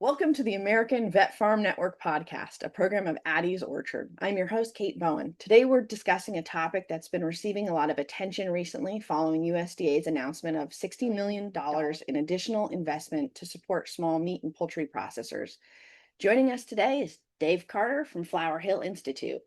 Welcome to the American Vet Farm Network podcast, a program of Addie's Orchard. I'm your host, Kate Bowen. Today, we're discussing a topic that's been receiving a lot of attention recently following USDA's announcement of $60 million in additional investment to support small meat and poultry processors. Joining us today is Dave Carter from Flower Hill Institute.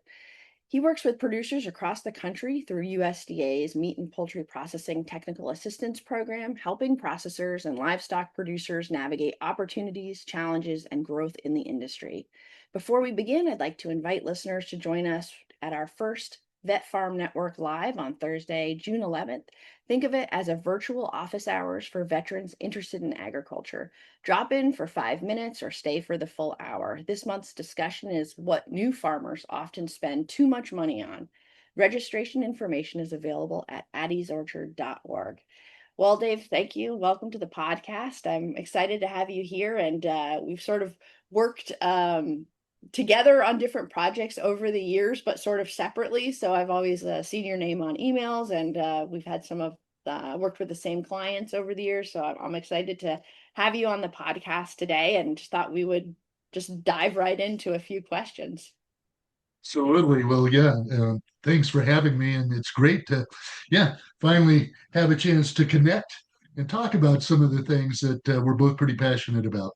He works with producers across the country through USDA's Meat and Poultry Processing Technical Assistance Program, helping processors and livestock producers navigate opportunities, challenges, and growth in the industry. Before we begin, I'd like to invite listeners to join us at our first Vet Farm Network Live on Thursday, June 11th. Think of it as a virtual office hours for veterans interested in agriculture. Drop in for 5 minutes or stay for the full hour. This month's discussion is what new farmers often spend too much money on. Registration information is available at addiesorchard.org. Well, Dave, thank you. Welcome to the podcast. I'm excited to have you here, and we've sort of worked together on different projects over the years, but sort of separately. So I've always seen your name on emails, and we've had some of worked with the same clients over the years. So I'm excited to have you on the podcast today, and just thought we would just dive right into a few questions. Absolutely. Well, yeah, thanks for having me. And it's great to, finally have a chance to connect and talk about some of the things that we're both pretty passionate about.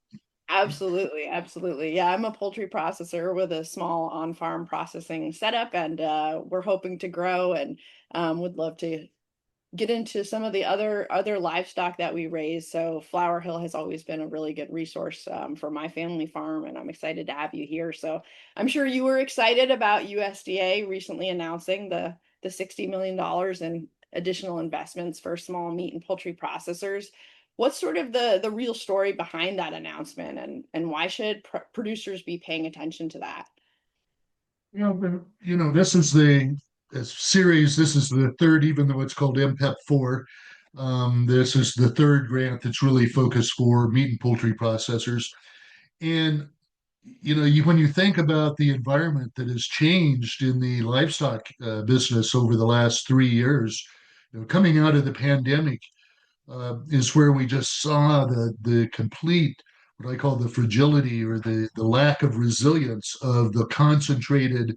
Absolutely, absolutely. Yeah, I'm a poultry processor with a small on-farm processing setup, and we're hoping to grow, and would love to get into some of the other livestock that we raise. So Flower Hill has always been a really good resource for my family farm, and I'm excited to have you here. So I'm sure you were excited about USDA recently announcing the $60 million in additional investments for small meat and poultry processors. What's sort of the real story behind that announcement, and why should producers be paying attention to that? This is the series. This is the third, even though it's called MPEP 4. This is the third grant that's really focused for meat and poultry processors. And when you think about the environment that has changed in the livestock business over the last 3 years, coming out of the pandemic, is where we just saw the complete, what I call the fragility or the lack of resilience of the concentrated,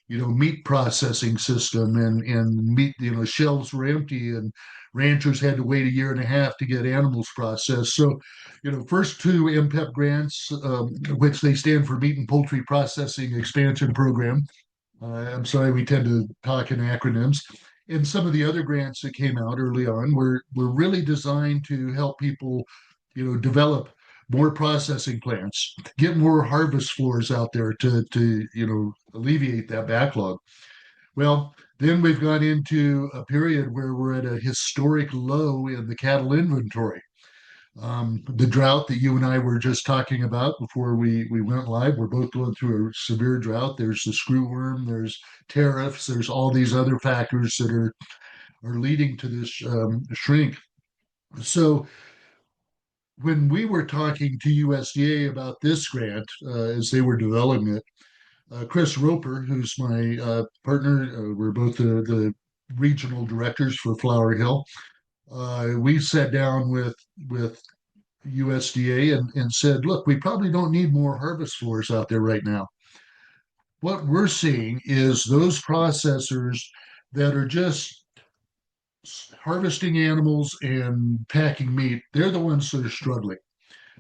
meat processing system, and meat, shelves were empty, and ranchers had to wait a year and a half to get animals processed. So, first two MPEP grants, which they stand for Meat and Poultry Processing Expansion Program. I'm sorry, we tend to talk in acronyms. And some of the other grants that came out early on were really designed to help people, develop more processing plants, get more harvest floors out there to alleviate that backlog. Well, then we've gone into a period where we're at a historic low in the cattle inventory. The drought that you and I were just talking about before we went live, we're both going through a severe drought. There's the screwworm, there's tariffs, there's all these other factors that are leading to this shrink. So when we were talking to USDA about this grant, as they were developing it, Chris Roper, who's my partner, we're both the regional directors for Flower Hill. We sat down with USDA and said, look, we probably don't need more harvest floors out there right now. What we're seeing is those processors that are just harvesting animals and packing meat, they're the ones that are struggling,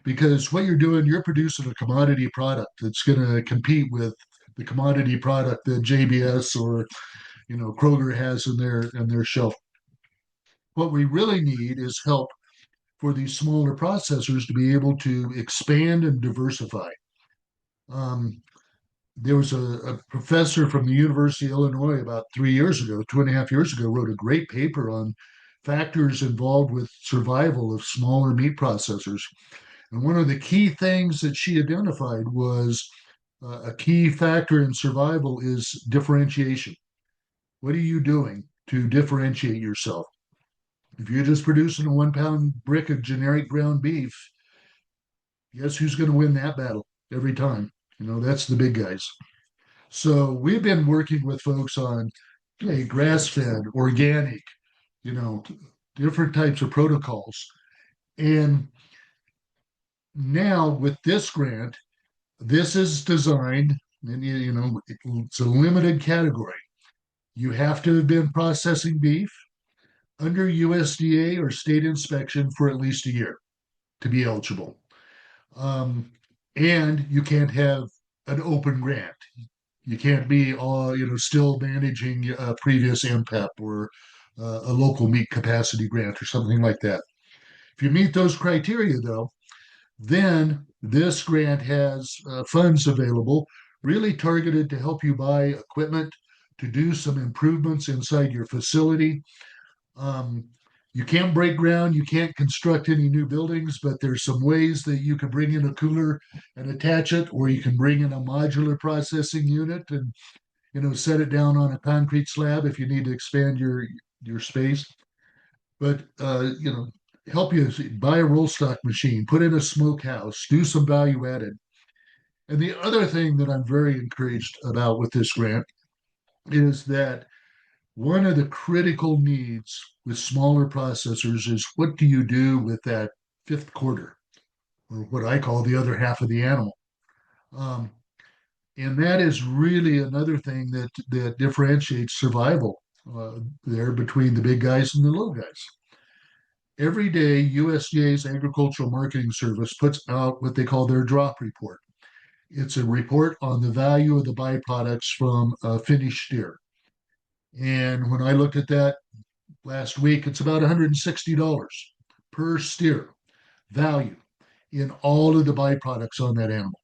because what you're doing, you're producing a commodity product that's going to compete with the commodity product that JBS or Kroger has in their shelf. What we really need is help for these smaller processors to be able to expand and diversify. Um, there was a professor from the University of Illinois about 3 years ago, 2.5 years ago, wrote a great paper on factors involved with survival of smaller meat processors. And one of the key things that she identified was a key factor in survival is differentiation. What are you doing to differentiate yourself? If you're just producing a 1 pound brick of generic ground beef, guess who's going to win that battle every time? That's the big guys. So we've been working with folks on, hey, grass-fed, organic, you know, different types of protocols. And Now with this grant, this is designed, and it's a limited category. You have to have been processing beef under USDA or state inspection for at least a year to be eligible. Um, and you can't have an open grant. You can't be still managing a previous MPEP or a local meat capacity grant or something like that. If you meet those criteria, though, then this grant has funds available, really targeted to help you buy equipment to do some improvements inside your facility. Um, you can't break ground, you can't construct any new buildings, but there's some ways that you can bring in a cooler and attach it, or you can bring in a modular processing unit and set it down on a concrete slab if you need to expand your space. But help you buy a roll stock machine, put in a smokehouse, do some value added. And the other thing that I'm very encouraged about with this grant is that one of the critical needs with smaller processors is what do you do with that fifth quarter, or what I call the other half of the animal? Um, and that is really another thing that differentiates survival there between the big guys and the little guys. Every day, USDA's Agricultural Marketing Service puts out what they call their drop report. It's a report on the value of the byproducts from a finished steer. And when I looked at that last week, it's about $160 per steer value in all of the byproducts on that animal.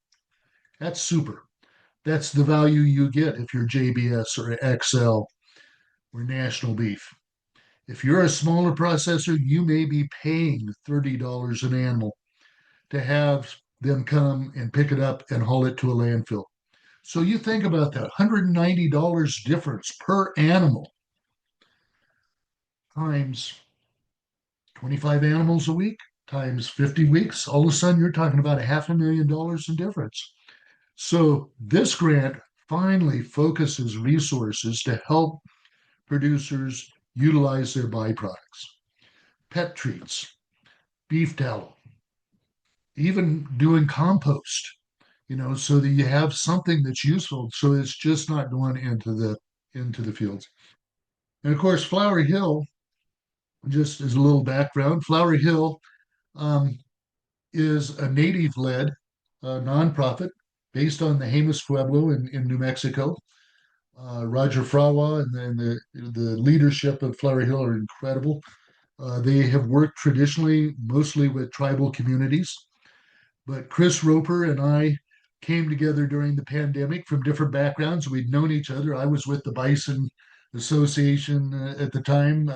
That's super. That's the value you get if you're JBS or XL or National Beef. If you're a smaller processor, you may be paying $30 an animal to have them come and pick it up and haul it to a landfill. So you think about that $190 difference per animal times 25 animals a week times 50 weeks. All of a sudden, you're talking about a $500,000 in difference. So this grant finally focuses resources to help producers utilize their byproducts, pet treats, beef tallow, even doing compost, so that you have something that's useful. So it's just not going into the fields. And of course, Flower Hill, just as a little background, Flower Hill um, is a native-led nonprofit based on the Jemez Pueblo in New Mexico. Roger Frawa and the leadership of Flower Hill are incredible. They have worked traditionally mostly with tribal communities, but Chris Roper and I came together during the pandemic from different backgrounds. We'd known each other. I was with the Bison Association at the time,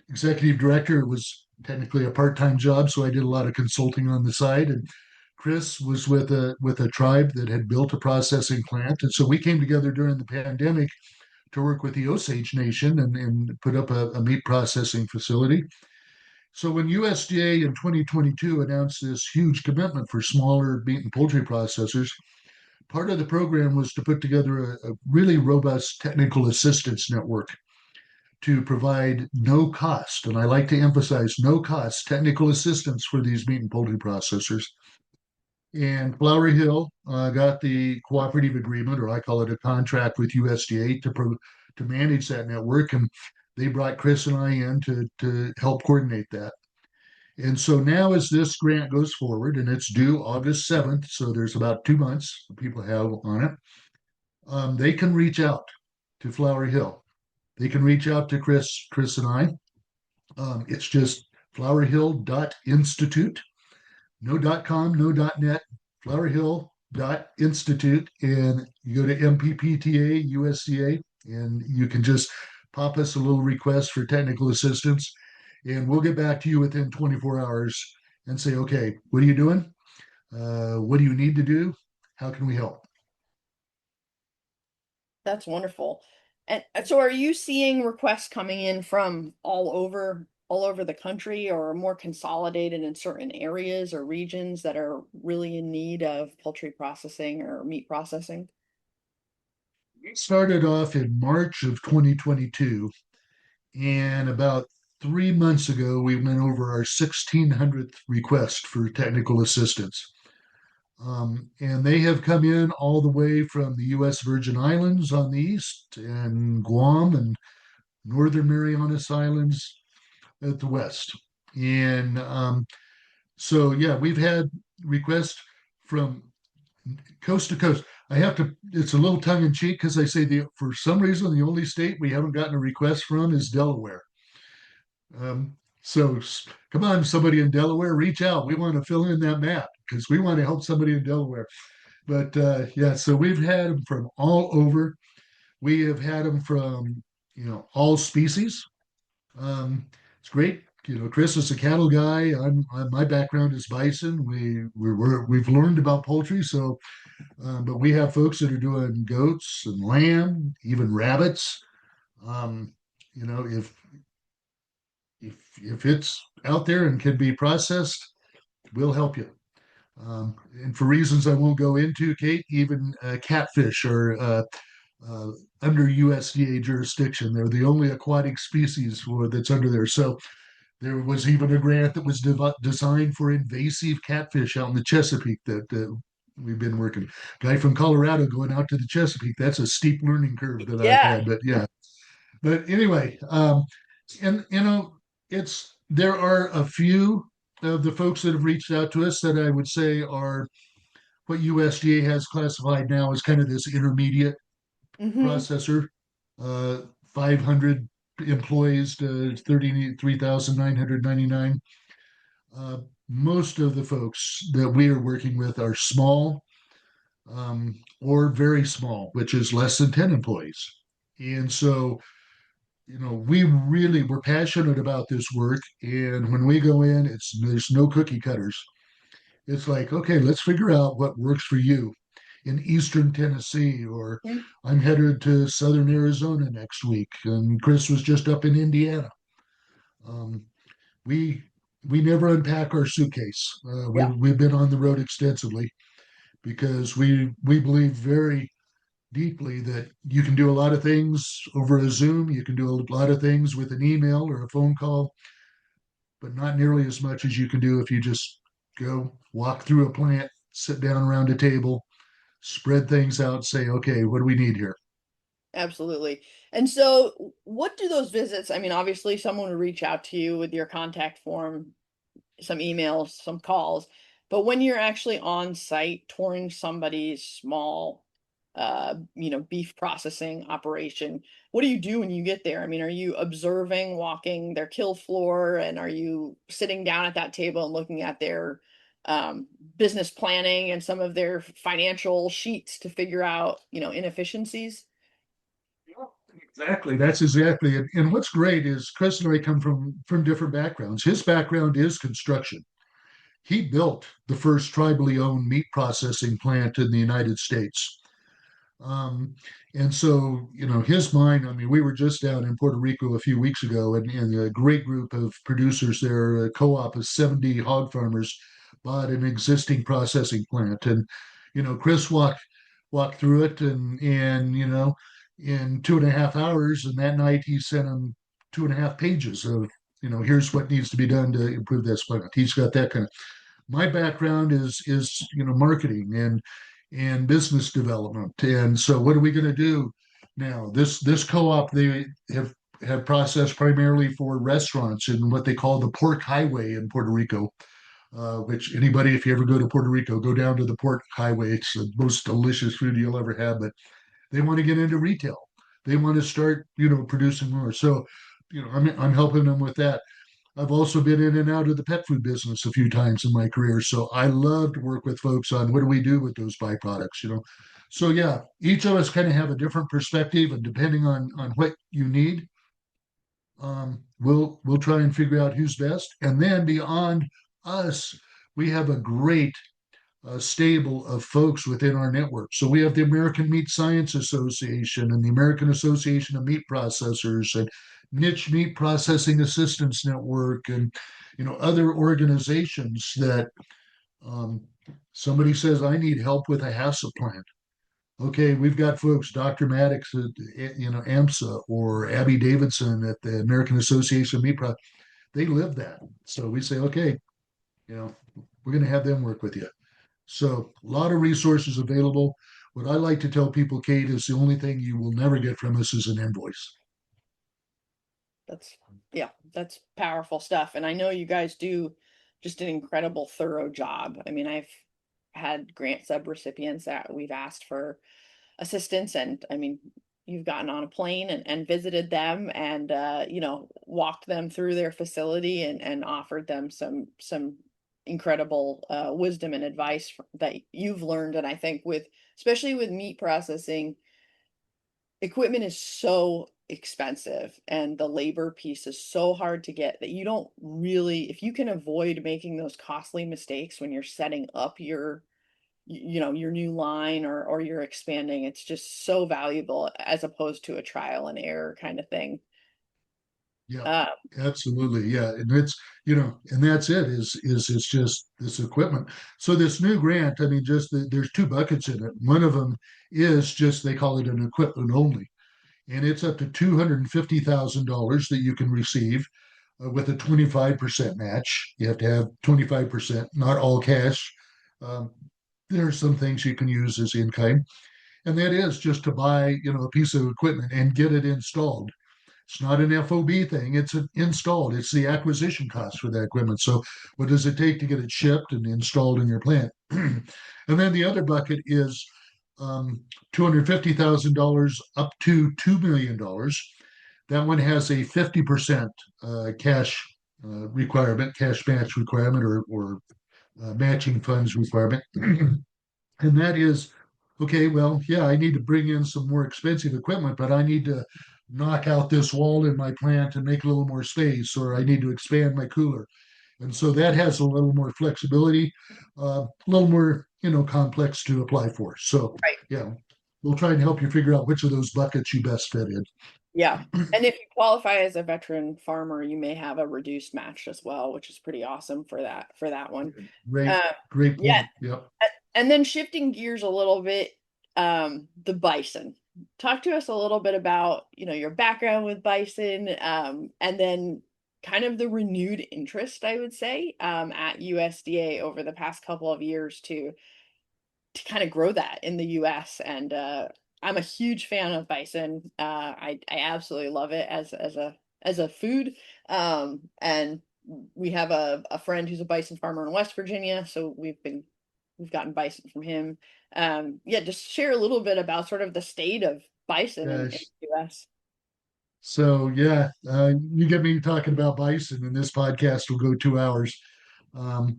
executive director. It was technically a part-time job, so I did a lot of consulting on the side. And Chris was with a tribe that had built a processing plant, and so we came together during the pandemic to work with the Osage Nation and put up a meat processing facility. So when USDA in 2022 announced this huge commitment for smaller meat and poultry processors, part of the program was to put together a really robust technical assistance network to provide no cost, and I like to emphasize no cost technical assistance for these meat and poultry processors. And Flower Hill got the cooperative agreement, or I call it a contract with USDA to manage that network, and they brought Chris and I in to help coordinate that. And so now, as this grant goes forward, and it's due August 7th, so there's about 2 months people have on it, they can reach out to Flower Hill. They can reach out to Chris and I. It's just flowerhill.institute, no .com, no .net, flowerhill.institute, and you go to MPPTA USDA, and you can just pop us a little request for technical assistance, and we'll get back to you within 24 hours and say, okay, what are you doing? What do you need to do? How can we help? That's wonderful. And so are you seeing requests coming in from all over the country, or more consolidated in certain areas or regions that are really in need of poultry processing or meat processing? It started off in March of 2022, and about 3 months ago, we went over our 1600th request for technical assistance. And they have come in all the way from the U.S. Virgin Islands on the east and Guam and Northern Marianas Islands at the west. And so, yeah, we've had requests from coast to coast. I have to, it's a little tongue in cheek because I say for some reason, the only state we haven't gotten a request from is Delaware. So come on, somebody in Delaware, reach out. We want to fill in that map because we want to help somebody in Delaware. But yeah, so we've had them from all over. We have had them from, all species. It's great. Chris is a cattle guy. My background is bison. We've learned about poultry, so but we have folks that are doing goats and lamb, even rabbits. Um, you know, if it's out there and can be processed, we'll help you. And for reasons I won't go into, Kate, even catfish are uh, under USDA jurisdiction. They're the only aquatic species that's under there. So there was even a grant that was designed for invasive catfish out in the Chesapeake that we've been working. Guy from Colorado going out to the Chesapeake. That's a steep learning curve that I've Yeah. had. But yeah. But anyway, and there are a few of the folks that have reached out to us that I would say are what USDA has classified now as kind of this intermediate Hmm. processor, 500 employees to 33,999. Uh, Most of the folks that we are working with are small or very small, which is less than 10 employees. And so, we're passionate about this work. And when we go in, there's no cookie cutters. It's like, okay, let's figure out what works for you in Eastern Tennessee, or I'm headed to Southern Arizona next week, and Chris was just up in Indiana. Um, we we never unpack our suitcase. Yeah. We've been on the road extensively because we believe very deeply that you can do a lot of things over a Zoom. You can do a lot of things with an email or a phone call, but not nearly as much as you can do if you just go walk through a plant, sit down around a table, spread things out, say, okay, what do we need here? Absolutely. And so, what do those visits? I mean, obviously, someone would reach out to you with your contact form, some emails, some calls. But when you're actually on site touring somebody's small, beef processing operation, what do you do when you get there? I mean, are you observing, walking their kill floor, and are you sitting down at that table and looking at their um, business planning and some of their financial sheets to figure out, inefficiencies? Exactly. That's exactly it. And what's great is Chris and I come from different backgrounds. His background is construction. He built the first tribally owned meat processing plant in the United States. Um, and so, his mind, I mean, we were just down in Puerto Rico a few weeks ago, and a great group of producers there, a co op of 70 hog farmers, bought an existing processing plant. And, Chris walked through it and, in 2.5 hours. And that night he sent him 2.5 pages of, here's what needs to be done to improve this plant. He's got that kind of my background is marketing and business development. And so what are we going to do now? This co-op, they have processed primarily for restaurants in what they call the pork highway in Puerto Rico. Which anybody, if you ever go to Puerto Rico, go down to the pork highway. It's the most delicious food you'll ever have. But they want to get into retail. They want to start, producing more. So, I'm helping them with that. I've also been in and out of the pet food business a few times in my career. So I love to work with folks on what do we do with those byproducts. So yeah, each of us kind of have a different perspective, and depending on what you need, we'll try and figure out who's best. And then beyond us, we have a great stable of folks within our network. So we have the American Meat Science Association and the American Association of Meat Processors and Niche Meat Processing Assistance Network, and other organizations that um, somebody says I need help with a HACCP plant. Okay, we've got folks, Dr. Maddox at AMSA or Abby Davidson at the American Association of Meat Pro. They live that. So we say, okay, you know, we're going to have them work with you. So a lot of resources available. What I like to tell people, Kate, is the only thing you will never get from us is an invoice. That's yeah, that's powerful stuff. And I know you guys do just an incredible thorough job. I mean, I've had grant subrecipients that we've asked for assistance, and I mean, you've gotten on a plane and visited them and walked them through their facility and offered them some incredible wisdom and advice that you've learned. And I think with especially with meat processing, equipment is so expensive and the labor piece is so hard to get that you don't really, if you can avoid making those costly mistakes when you're setting up your new line or you're expanding, it's just so valuable as opposed to a trial and error kind of thing. Yeah, uh, absolutely. Yeah. And and that's it is it's just this equipment. So this new grant, I mean, there's two buckets in it. One of them is just, they call it an equipment only, and it's up to $250,000 that you can receive with a 25% match. You have to have 25%, not all cash. Um, there are some things you can use as in kind, and that is just to buy, a piece of equipment and get it installed. It's not an FOB thing, it's installed. It's the acquisition cost for that equipment. So, what does it take to get it shipped and installed in your plant? And then the other bucket is $250,000 up to $2 million. That one has a 50% cash requirement, cash match requirement, or matching funds requirement. And that is, okay, well, yeah, I need to bring in some more expensive equipment, but I need to knock out this wall in my plant and make a little more space, or I need to expand my cooler. And so that has a little more flexibility, a little more, complex to apply for. So, right. yeah, we'll try and help you figure out which of those buckets you best fit in. Yeah. And if you qualify as a veteran farmer, you may have a reduced match as well, which is pretty awesome for that one. Great, uh, great yeah. point. Yep. And then shifting gears a little bit, the bison. Talk to us a little bit about, your background with bison, and then kind of the renewed interest, I would say, at USDA over the past couple of years to kind of grow that in the US. And I'm a huge fan of bison. I absolutely love it as a food. And we have a friend who's a bison farmer in West Virginia, so we've gotten bison from him. Yeah, just share a little bit about sort of the state of bison in Gosh. the US. So yeah, you get me talking about bison, and this podcast will go 2 hours. Um,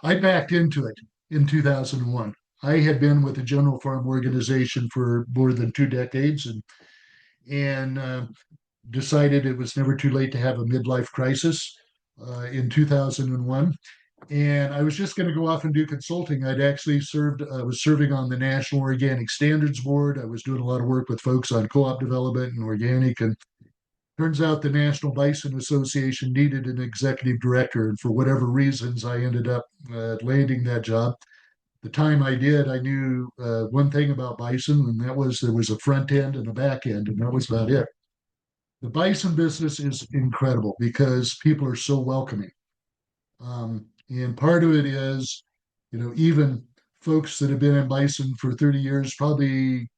I backed into it in 2001. I had been with the General Farm Organization for more than 2 decades, and decided it was never too late to have a midlife crisis in 2001. And I was just going to go off and do consulting. I'd actually served, I was serving on the National Organic Standards Board. I was doing a lot of work with folks on co op development and organic. And turns out the National Bison Association needed an executive director. And for whatever reasons, I ended up landing that job. The time I did, I knew one thing about bison, and that was there was a front end and a back end, and that was about it. The bison business is incredible because people are so welcoming. And part of it is, even folks that have been in bison for 30 years probably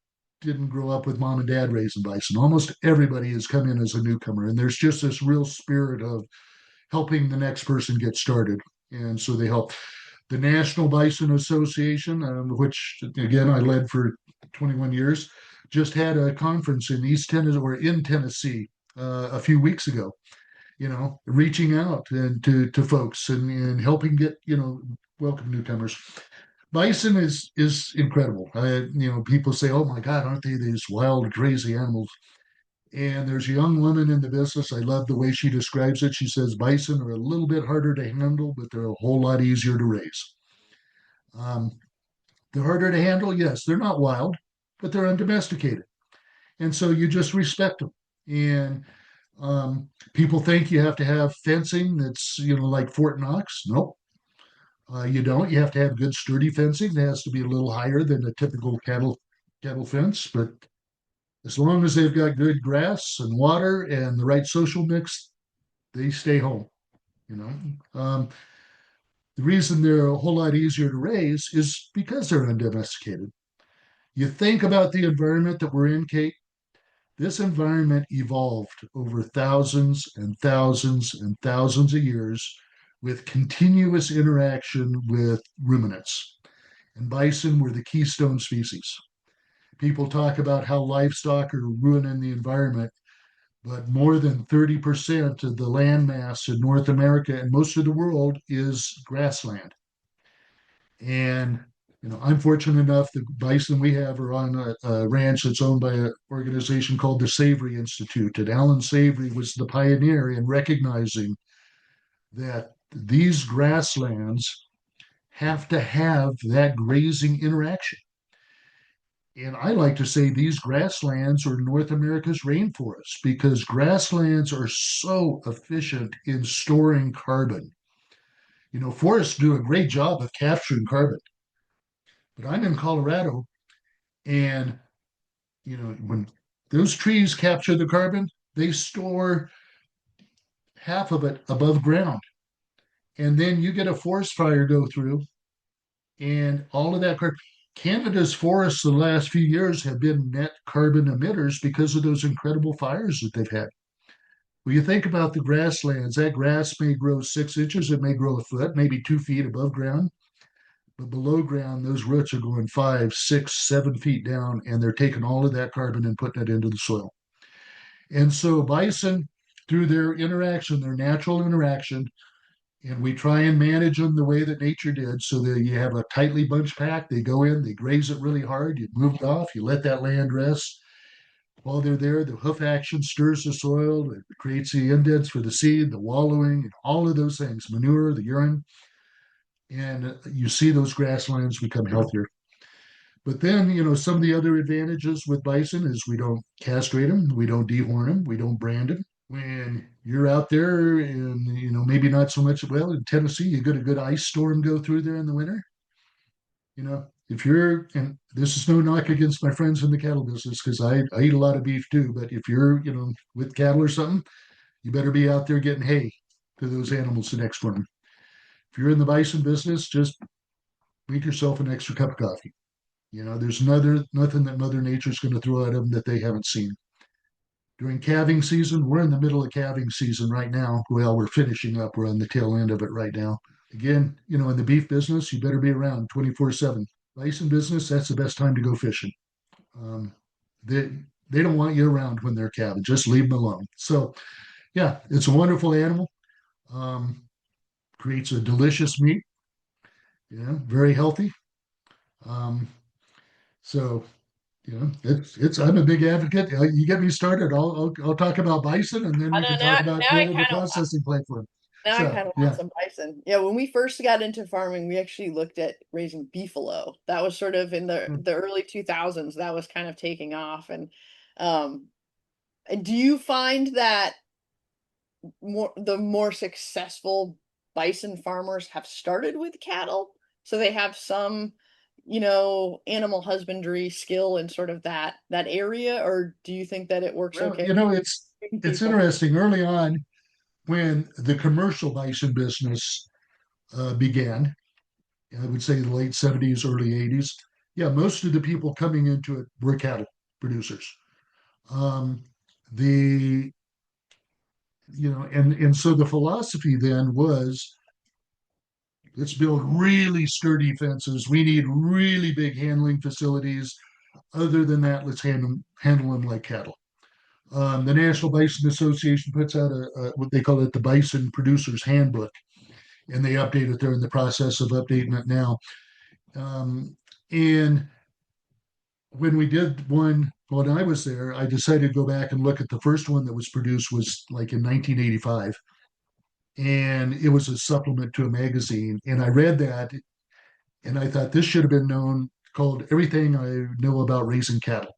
didn't grow up with mom and dad raising bison. Almost everybody has come in as a newcomer, and there's just this real spirit of helping the next person get started. And so they help. The National Bison Association, which again I led for 21 years, just had a conference in East Tennessee or in Tennessee a few weeks ago. Reaching out and to folks and helping get welcome newcomers. Bison is incredible. People say, "Oh my God, aren't they these wild, crazy animals?" And there's a young woman in the business. I love the way she describes it. She says bison are a little bit harder to handle, but they're a whole lot easier to raise. Um, they're harder to handle, yes. They're not wild, but they're undomesticated, and so you just respect them. And people think you have to have fencing that's like Fort Knox. Nope. You don't. You have to have good sturdy fencing. It has to be a little higher than a typical cattle fence. But as long as they've got good grass and water and the right social mix, they stay home. You know, the reason they're a whole lot easier to raise is because they're undomesticated. You think about the environment that we're in, Kate. This environment evolved over thousands and thousands and thousands of years with continuous interaction with ruminants. And bison were the keystone species. People talk about how livestock are ruining the environment, but more than 30% of the land mass in North America and most of the world is grassland. And I'm fortunate enough the bison we have are on a ranch that's owned by an organization called the Savory Institute. And Alan Savory was the pioneer in recognizing that these grasslands have to have that grazing interaction. And I like to say these grasslands are North America's rainforests because grasslands are so efficient in storing carbon. Forests do a great job of capturing carbon. But I'm in Colorado, and when those trees capture the carbon, they store half of it above ground. And then you get a forest fire go through, and all of that carbon. Canada's forests the last few years have been net carbon emitters because of those incredible fires that they've had. Well, you think about the grasslands, that grass may grow 6 inches, it may grow a foot, maybe 2 feet above ground. But below ground, those roots are going 5, 6, 7 feet down, and they're taking all of that carbon and putting it into the soil. And so bison, through their interaction, their natural interaction, and we try and manage them the way that nature did so that you have a tightly bunched pack. They go in, they graze it really hard, you move it off, you let that land rest. While they're there, the hoof action stirs the soil, it creates the indents for the seed, the wallowing, all of those things, manure, the urine. And you see those grasslands become healthier. But then, some of the other advantages with bison is we don't castrate them, we don't dehorn them, we don't brand them. When you're out there and, maybe not so much, well, in Tennessee, you get a good ice storm go through there in the winter. If you're, and this is no knock against my friends in the cattle business because I eat a lot of beef too, but if you're, with cattle or something, you better be out there getting hay to those animals the next morning. If you're in the bison business, just make yourself an extra cup of coffee. There's nothing that Mother Nature's going to throw at them that they haven't seen. During calving season, we're in the middle of calving season right now. Well, we're finishing up. We're on the tail end of it right now. Again, in the beef business, you better be around 24/7. Bison business, that's the best time to go fishing. Um, they they don't want you around when they're calving. Just leave them alone. So, yeah, it's a wonderful animal. Um, Creates a delicious meat. Yeah, very healthy. Um, so it's. I'm a big advocate. You get me started. I'll talk about bison, and then I we can know talk about now I building the kind of processing plant for them. now I So kind of want yeah, some bison. Yeah, when we first got into farming, we actually looked at raising beefalo. That was sort of in the early 2000s. That was kind of taking off. Um, and do you find that the more successful bison farmers have started with cattle? So they have some, animal husbandry skill in sort of that area, or do you think that it works well, okay with it's people? interesting. Early on, when the commercial bison business began, I would say the late 70s, early 80s. Yeah, most of the people coming into it were cattle producers. Um, the and so the philosophy then was let's build really sturdy fences. We need really big handling facilities. Other than that, let's handle them like cattle. The National Bison Association puts out what they call it the Bison Producers Handbook, and they update it. They're in the process of updating it now. Um, and when we did one, when I was there, I decided to go back and look at the first one that was produced was like in 1985, and it was a supplement to a magazine. And I read that, and I thought this should have been known called "Everything I Know About Raising Cattle."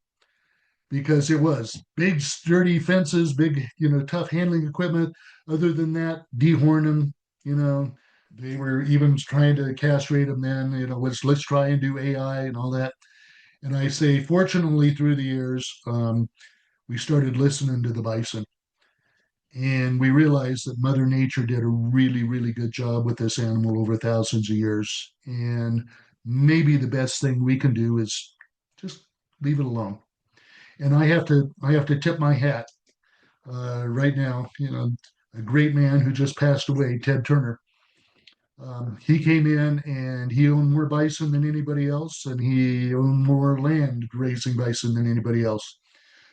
Because it was big, sturdy fences, big, tough handling equipment. Other than that, dehorn them, you know, They were even trying to castrate them then, let's try and do AI and all that. And I say, fortunately, through the years, we started listening to the bison. And we realized that Mother Nature did a really, really good job with this animal over thousands of years. And maybe the best thing we can do is just leave it alone. And I have to tip my hat right now. A great man who just passed away, Ted Turner. He came in and he owned more bison than anybody else, and he owned more land raising bison than anybody else.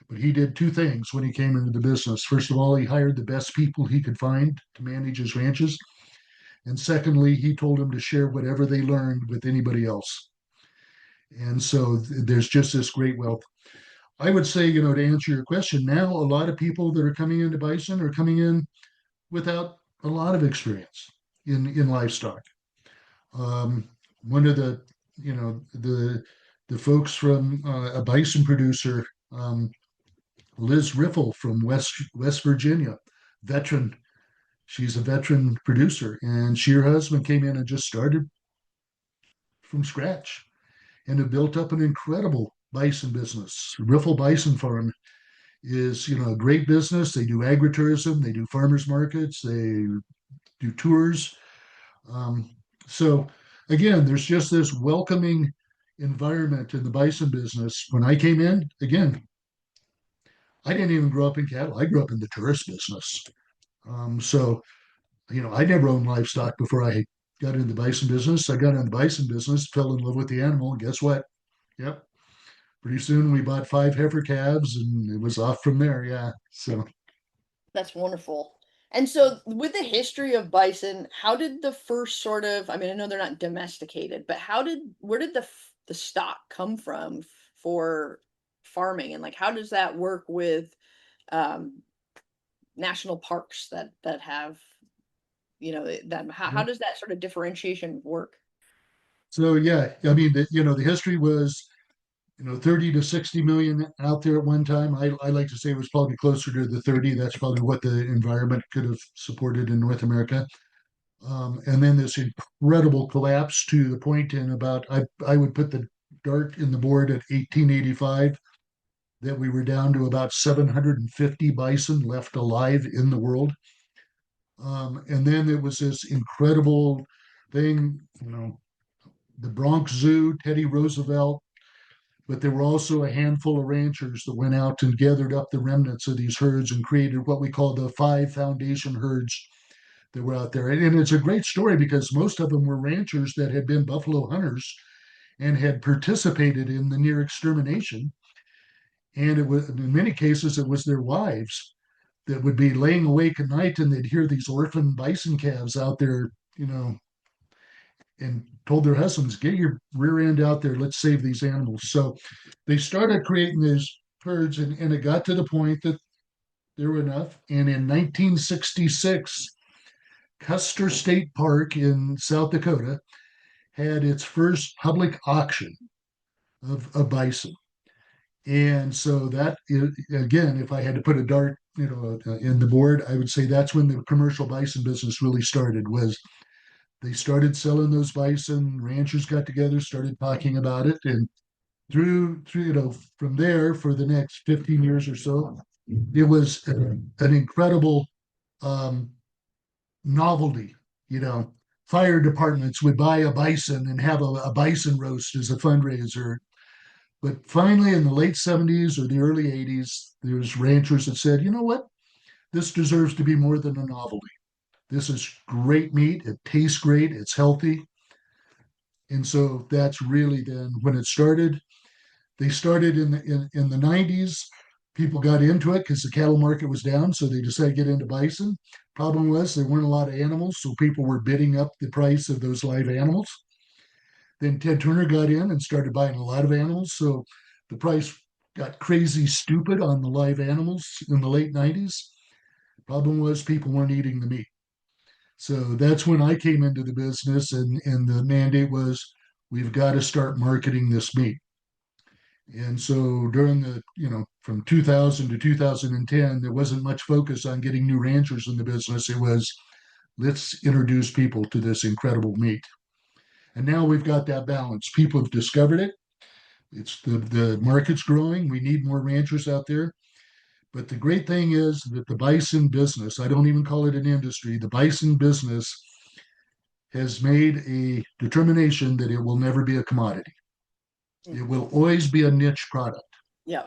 But he did two things when he came into the business. First of all, he hired the best people he could find to manage his ranches. And secondly, he told them to share whatever they learned with anybody else. And so there's just this great wealth. I would say, to answer your question, now a lot of people that are coming into bison are coming in without a lot of experience in livestock. One of the folks from a bison producer, Liz Riffle from West Virginia, veteran. She's a veteran producer, and she her husband came in and just started from scratch and have built up an incredible bison business. Riffle Bison Farm is a great business. They do agritourism, they do farmers markets, they do tours. Um, so again, there's just this welcoming environment in the bison business. When I came in, again, I didn't even grow up in cattle. I grew up in the tourist business. So I never owned livestock before I got into the bison business. I got into the bison business, fell in love with the animal, and guess what? Yep. Pretty soon we bought 5 heifer calves and it was off from there. Yeah. So That's wonderful. And so, with the history of bison, how did the first sort of, I mean, I know they're not domesticated, but where did the stock come from for farming? And like, how does that work with um, national parks that have, how does that sort of differentiation work? so yeah, I mean the history was 30 to 60 million out there at one time. I like to say it was probably closer to the 30. That's probably what the environment could have supported in North America. And then this incredible collapse to the point in about I would put the dart in the board at 1885 that we were down to about 750 bison left alive in the world. And then it was this incredible thing, the Bronx Zoo, Teddy Roosevelt, but there were also a handful of ranchers that went out and gathered up the remnants of these herds and created what we call the 5 foundation herds that were out there. And it's a great story because most of them were ranchers that had been buffalo hunters and had participated in the near extermination. And it was, in many cases, it was their wives that would be laying awake at night and they'd hear these orphan bison calves out there, and told their husbands, get your rear end out there, let's save these animals. So they started creating these herds, and it got to the point that there were enough. And in 1966, Custer State Park in South Dakota had its first public auction of bison. And so that again, if I had to put a dart, in the board, I would say that's when the commercial bison business really started. Was they started selling those bison, ranchers got together, started talking about it, and through from there for the next 15 years or so, it was an incredible um, novelty. You know, fire departments would buy a bison and have a bison roast as a fundraiser. But finally, in the late 70s or the early 80s, there's ranchers that said, you know what? This deserves to be more than a novelty. This is great meat. It tastes great. It's healthy. And so that's really then when it started. They started in the 90s. People got into it because the cattle market was down, so they decided to get into bison. Problem was there weren't a lot of animals, so people were bidding up the price of those live animals. Then Ted Turner got in and started buying a lot of animals, so the price got crazy stupid on the live animals in the late 90s. Problem was people weren't eating the meat. So that's when I came into the business, and the mandate was we've got to start marketing this meat. And so during from 2000 to 2010, there wasn't much focus on getting new ranchers in the business. It was let's introduce people to this incredible meat. And now we've got that balance. People have discovered it. It's the market's growing. We need more ranchers out there. But the great thing is that the bison business, I don't even call it an industry, the bison business has made a determination that it will never be a commodity. It will always be a niche product. Yeah.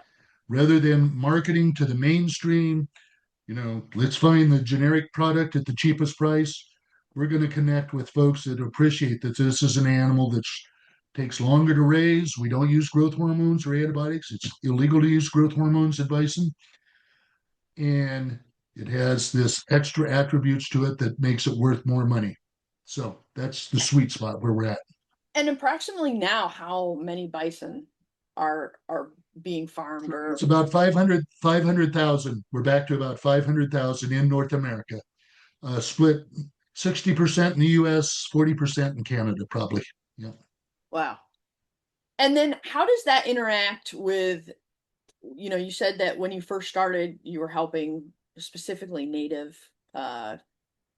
Rather than marketing to the mainstream, let's find the generic product at the cheapest price. We're going to connect with folks that appreciate that this is an animal that takes longer to raise. We don't use growth hormones or antibiotics. It's illegal to use growth hormones in bison. And it has this extra attributes to it that makes it worth more money. So that's the sweet spot where we're at. And approximately now, how many bison are being farmed or It's about 500,000. We're back to about 500,000 in North America, split 60% in the US, 40% in Canada, probably. Yeah. wow. And then how does that interact with, you said that when you first started, you were helping specifically native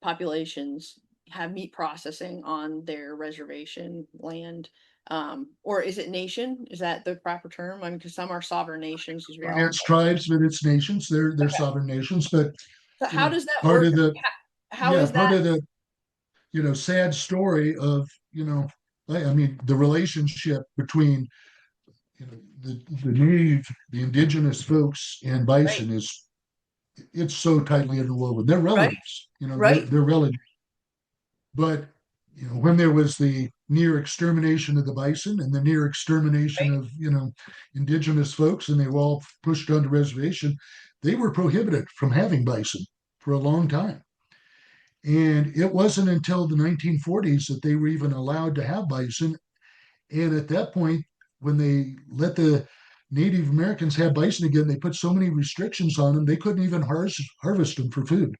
populations have meat processing on their reservation land. Or is it nation? Is that the proper term? I mean, because some are sovereign nations, as we all It's tribes, but it's nations. They're okay. sovereign nations. But So how does that part work? of the How yeah, is part that of the sad story of I mean the relationship between the native, the indigenous folks and right? bison is it's so tightly interwoven. They're Right? relatives, Right? they're relatives. But when there was the near extermination of the bison and the near extermination Right? of indigenous folks, and they were all pushed onto reservation, they were prohibited from having bison for a long time. And it wasn't until the 1940s that they were even allowed to have bison. And at that point, when they let the Native Americans have bison again, they put so many restrictions on them, they couldn't even harvest them for food.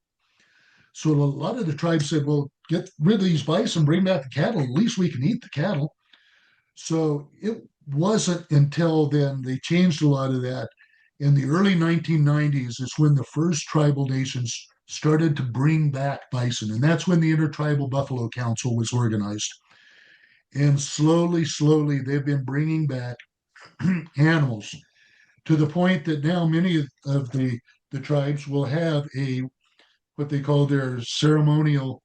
So a lot of the tribes said, well, get rid of these bison, bring back the cattle. At least we can eat the cattle. So it wasn't until then they changed a lot of that. In the early 1990s is when the first tribal nations started to bring back bison. And that's when the Intertribal Buffalo Council was organized. And slowly, slowly, they've been bringing back animals to the point that now many of the tribes will have a what they call their ceremonial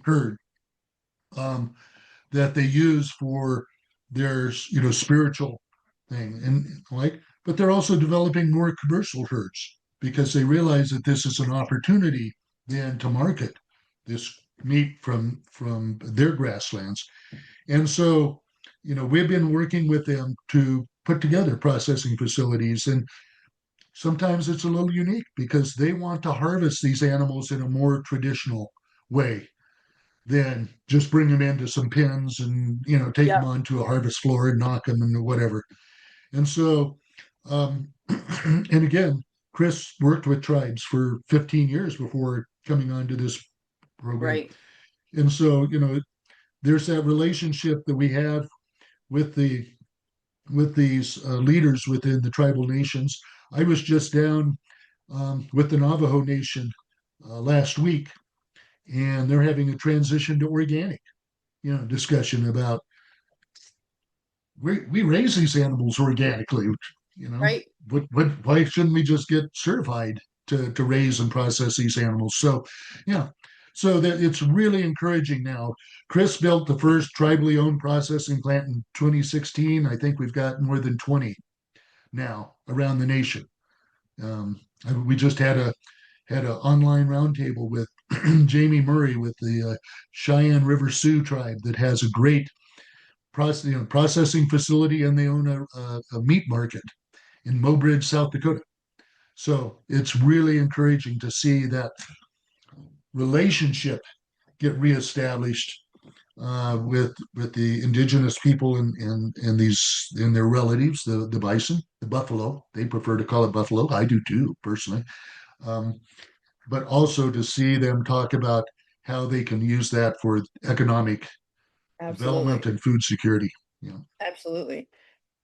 herd um, that they use for their spiritual thing and but they're also developing more commercial herds because they realize that this is an opportunity then to market this meat from their grasslands. And so we've been working with them to put together processing facilities, and sometimes it's a little unique because they want to harvest these animals in a more traditional way than just bring them into some pens and take Yeah. them onto a harvest floor and knock them and whatever. And so, and again, Chris worked with tribes for 15 years before coming onto this program. Right. And so, there's that relationship that we have with these leaders within the tribal nations. I was just down with the Navajo Nation last week, and they're having a transition to organic, discussion about we raise these animals organically. You know, Right. why shouldn't we just get certified to raise and process these animals? So, yeah, so that it's really encouraging now. Chris built the first tribally owned processing plant in 2016. I think we've got more than 20 now around the nation. Um, we just had an online roundtable with Jamie Murray with the Cheyenne River Sioux tribe that has a great processing facility, and they own a meat market in Mobridge, South Dakota. So it's really encouraging to see that relationship get reestablished with the indigenous people and these and their relatives, the bison, the buffalo. They prefer to call it buffalo. I do too, personally. Um, but also to see them talk about how they can use that for economic development Absolutely. and food security. Absolutely.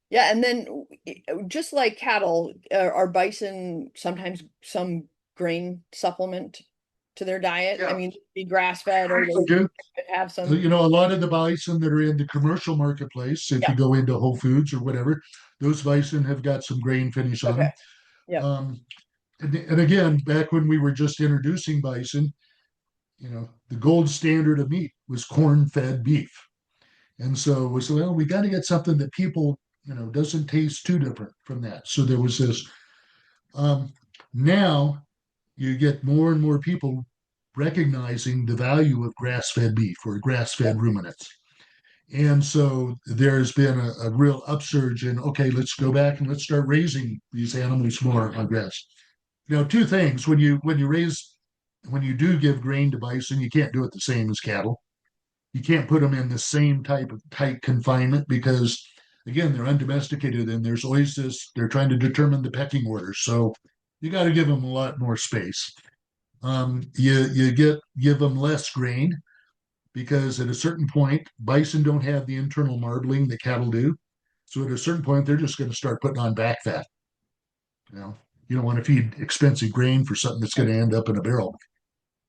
Yeah, and then just like cattle, are bison sometimes some grain supplement? to their diet? I Yeah, mean, be grass fed or I they do. could have some. A lot of the bison that are in the commercial marketplace, if you Yep. go into Whole Foods or whatever, those bison have got some grain finish on Okay. them. Yep. Um, and again, back when we were just introducing bison, the gold standard of meat was corn-fed beef. And so we said, well, we got to get something that people, doesn't taste too different from that. So there was this. Um, Now you get more and more people recognizing the value of grass-fed beef or grass-fed Yep. ruminants. And so there's been a real upsurge in, okay, let's go back and let's start raising these animals more on grass. Two things. When you do give grain to bison, you can't do it the same as cattle. You can't put them in the same type of tight confinement because, again, they're undomesticated and there's always they're trying to determine the pecking order. So you got to give them a lot more space. You give them less grain because at a certain point, bison don't have the internal marbling that cattle do. So at a certain point, they're just going to start putting on back fat. You know, you don't want to feed expensive grain for something that's going to end up in a barrel.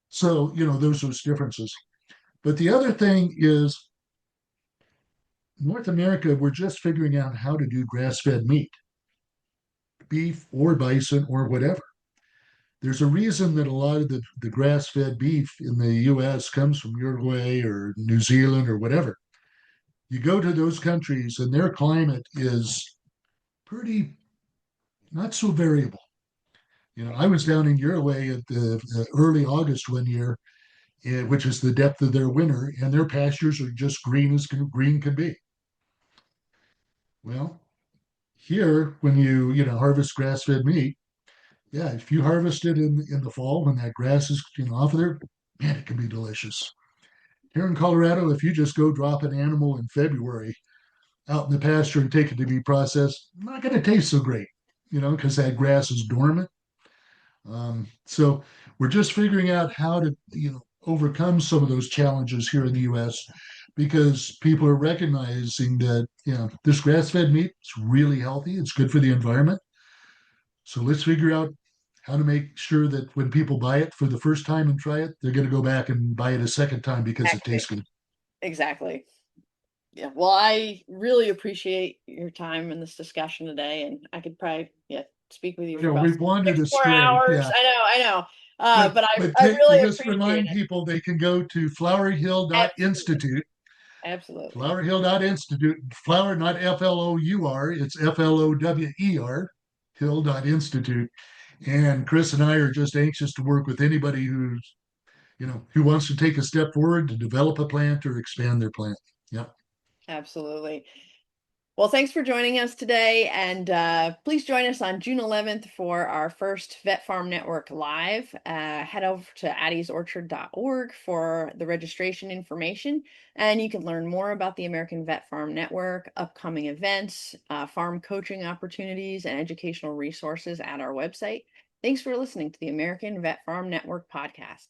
So, those differences. But the other thing is North America, we're just figuring out how to do grass-fed meat, beef or bison or whatever. There's a reason that a lot of the grass-fed beef in the US comes from Uruguay or New Zealand or whatever. You go to those countries and their climate is pretty not so variable. I was down in Uruguay at the early August one year, which is the depth of their winter, and their pastures are just green as green can be. Well, here, when you harvest grass-fed meat, yeah, if you harvest it in the fall when that grass is off of there, man, it can be delicious. Here in Colorado, if you just go drop an animal in February out in the pasture and take it to be processed, not going to taste so great, because that grass is dormant. So we're just figuring out how to, overcome some of those challenges here in the U.S. because people are recognizing that, this grass-fed meat is really healthy. It's good for the environment. So let's figure out how to make sure that when people buy it for the first time and try it, they're going to go back and buy it a second time because it tastes Exactly. good. Exactly. Yeah. Well, I really appreciate your time in this discussion today, and I could probably, yeah, speak with you for about We've wandered six more astray. hours. Yeah. I know. But But but I really just appreciate remind it. people they can go to Absolutely. flowerhill.institute, Absolutely. flowerhill.institute, flower, not FLOUR, it's FLOWER, hill.institute. And Chris and I are just anxious to work with anybody who wants to take a step forward to develop a plant or expand their plant. Yep. Absolutely. Well, thanks for joining us today, and please join us on June 11th for our first Vet Farm Network Live. Head over to addiesorchard.org for the registration information, and you can learn more about the American Vet Farm Network, upcoming events, farm coaching opportunities, and educational resources at our website. Thanks for listening to the American Vet Farm Network podcast.